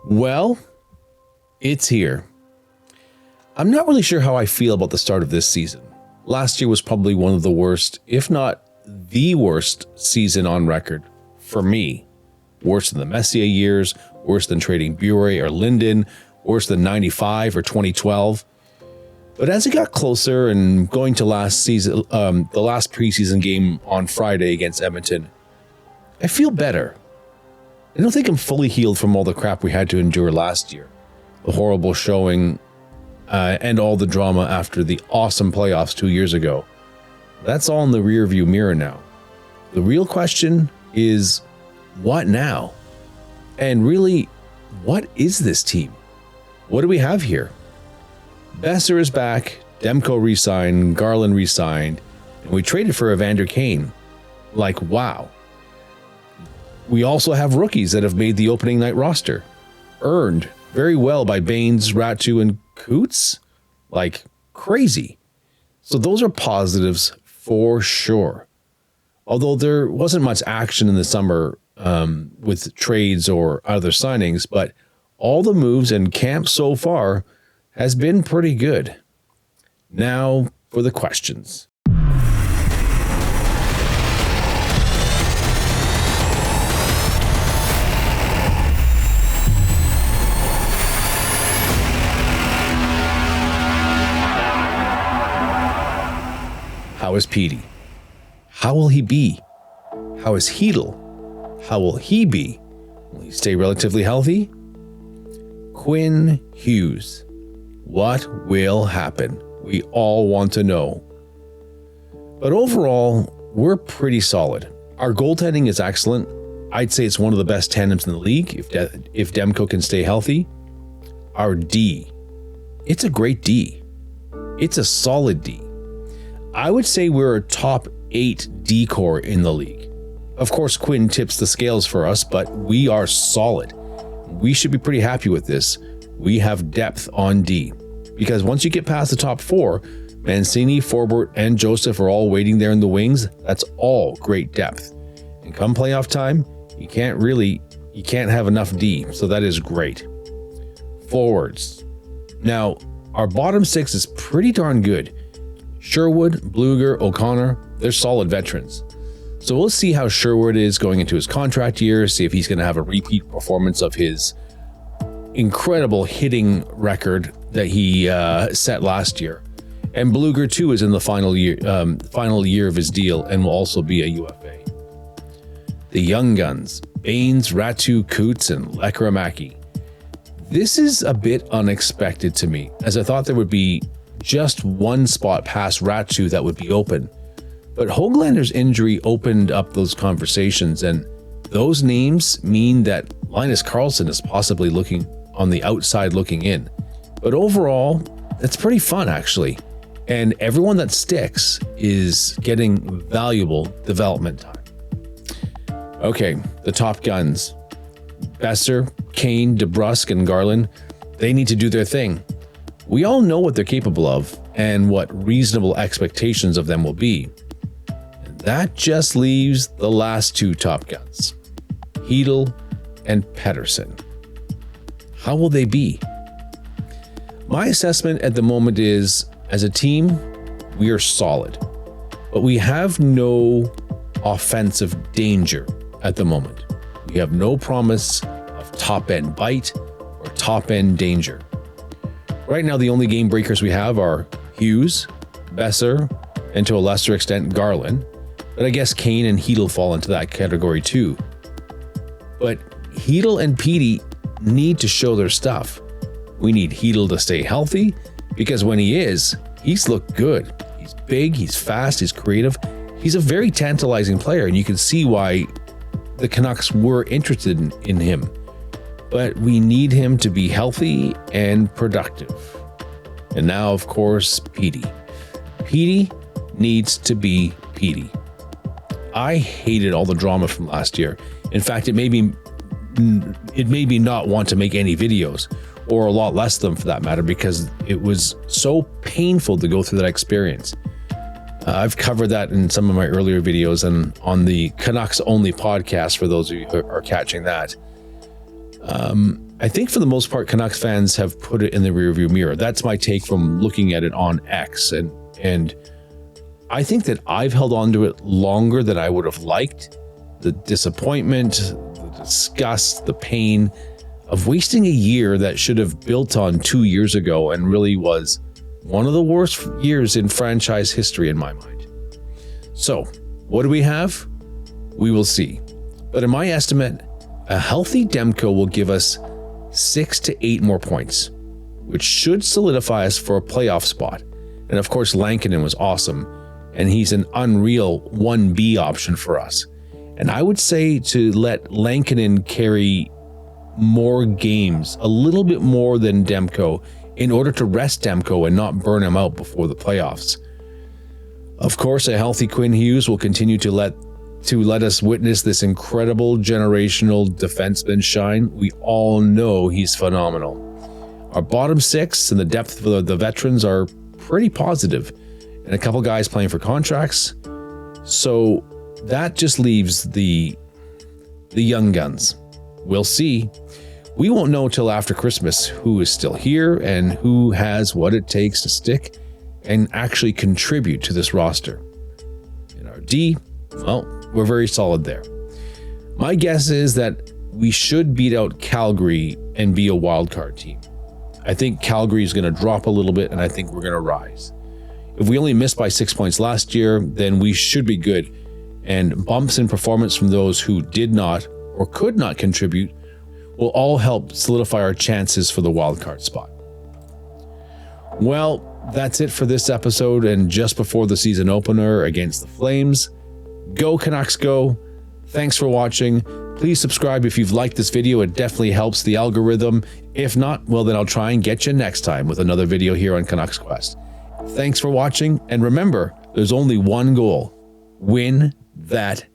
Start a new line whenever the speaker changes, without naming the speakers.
Well, it's here. I'm not really sure how I feel about the start of this season. Last year was probably one of the worst, if not the worst season on record for me. Worse than the Messier years, worse than trading Bure or Linden, worse than 95 or 2012. But as it got closer and going to last season, the last preseason game on Friday against Edmonton, I feel better. I don't think I'm fully healed from all the crap we had to endure last year. The horrible showing and all the drama after the awesome playoffs 2 years ago. That's all in the rearview mirror now. The real question is, what now? And really, what is this team? What do we have here? Boeser is back, Demko re-signed, Garland re-signed, and we traded for Evander Kane. Like, wow. We also have rookies that have made the opening night roster. Earned very well by Bains, Räty, and Cootes. Like, crazy. So those are positives for sure. Although there wasn't much action in the summer with trades or other signings, but all the moves and camp so far has been pretty good. Now for the questions. How is Pettey? How will he be? How is Chytil? How will he be? Will he stay relatively healthy? Quinn Hughes. What will happen? We all want to know. But overall, we're pretty solid. Our goaltending is excellent. I'd say it's one of the best tandems in the league if Demko can stay healthy. Our D. It's a great D. It's a solid D. I would say we're a top 8 D core in the league. Of course, Quinn tips the scales for us, but we are solid. We should be pretty happy with this. We have depth on D. Because once you get past the top 4, Mancini, Forbort, and Joseph are all waiting there in the wings. That's all great depth. And come playoff time, you can't have enough D, so that is great. Forwards. Now, our bottom 6 is pretty darn good. Sherwood, Bluger, O'Connor, they're solid veterans. So we'll see how Sherwood is going into his contract year, see if he's going to have a repeat performance of his incredible hitting record that he set last year. And Bluger too is in the final year of his deal and will also be a UFA. The young guns, Bains, Räty, Cootes, and Lekkerimaki. This is a bit unexpected to me, as I thought there would be just one spot past Räty that would be open. But Höglander's injury opened up those conversations, and those names mean that Linus Karlsson is possibly looking on the outside looking in. But overall, it's pretty fun actually. And everyone that sticks is getting valuable development time. Okay, the top guns. Boeser, Kane, DeBrusk, and Garland, they need to do their thing. We all know what they're capable of and what reasonable expectations of them will be. And that just leaves the last 2 top guns, Chytil and Pettersson. How will they be? My assessment at the moment is, as a team, we are solid, but we have no offensive danger at the moment. We have no promise of top-end bite or top-end danger. Right now, the only game breakers we have are Hughes, Boeser, and to a lesser extent, Garland. But I guess Kane and Chytil fall into that category too. But Chytil and Pettey need to show their stuff. We need Chytil to stay healthy, because when he is, he's looked good. He's big, he's fast, he's creative. He's a very tantalizing player, and you can see why the Canucks were interested in him. But we need him to be healthy and productive. And now, of course, Pettey. Pettey needs to be Pettey. I hated all the drama from last year. In fact, it made me not want to make any videos, or a lot less of them for that matter, because it was so painful to go through that experience. I've covered that in some of my earlier videos and on the Canucks Only podcast, for those of you who are catching that. I think for the most part, Canucks fans have put it in the rearview mirror. That's my take from looking at it on X. And I think that I've held on to it longer than I would have liked. The disappointment, the disgust, the pain of wasting a year that should have built on 2 years ago and really was one of the worst years in franchise history in my mind. So, what do we have? We will see. But in my estimate, a healthy Demko will give us 6 to 8 more points, which should solidify us for a playoff spot. And of course, Lankinen was awesome, and he's an unreal 1B option for us. And I would say to let Lankinen carry more games, a little bit more than Demko, in order to rest Demko and not burn him out before the playoffs. Of course, a healthy Quinn Hughes will continue to let us witness this incredible generational defenseman shine. We all know he's phenomenal. Our bottom six and the depth of the veterans are pretty positive, and a couple guys playing for contracts. So that just leaves the young guns. We'll see. We won't know till after Christmas who is still here and who has what it takes to stick and actually contribute to this roster. In our D, well, we're very solid there. My guess is that we should beat out Calgary and be a wild card team. I think Calgary is going to drop a little bit, and I think we're going to rise. If we only missed by 6 points last year, then we should be good. And bumps in performance from those who did not or could not contribute will all help solidify our chances for the wild card spot. Well, that's it for this episode, and just before the season opener against the Flames. Go Canucks go. Thanks for watching. Please subscribe if you've liked this video. It definitely helps the algorithm. If not, well, then I'll try and get you next time with another video here on Canucks Quest. Thanks for watching, and remember, there's only one goal. Win that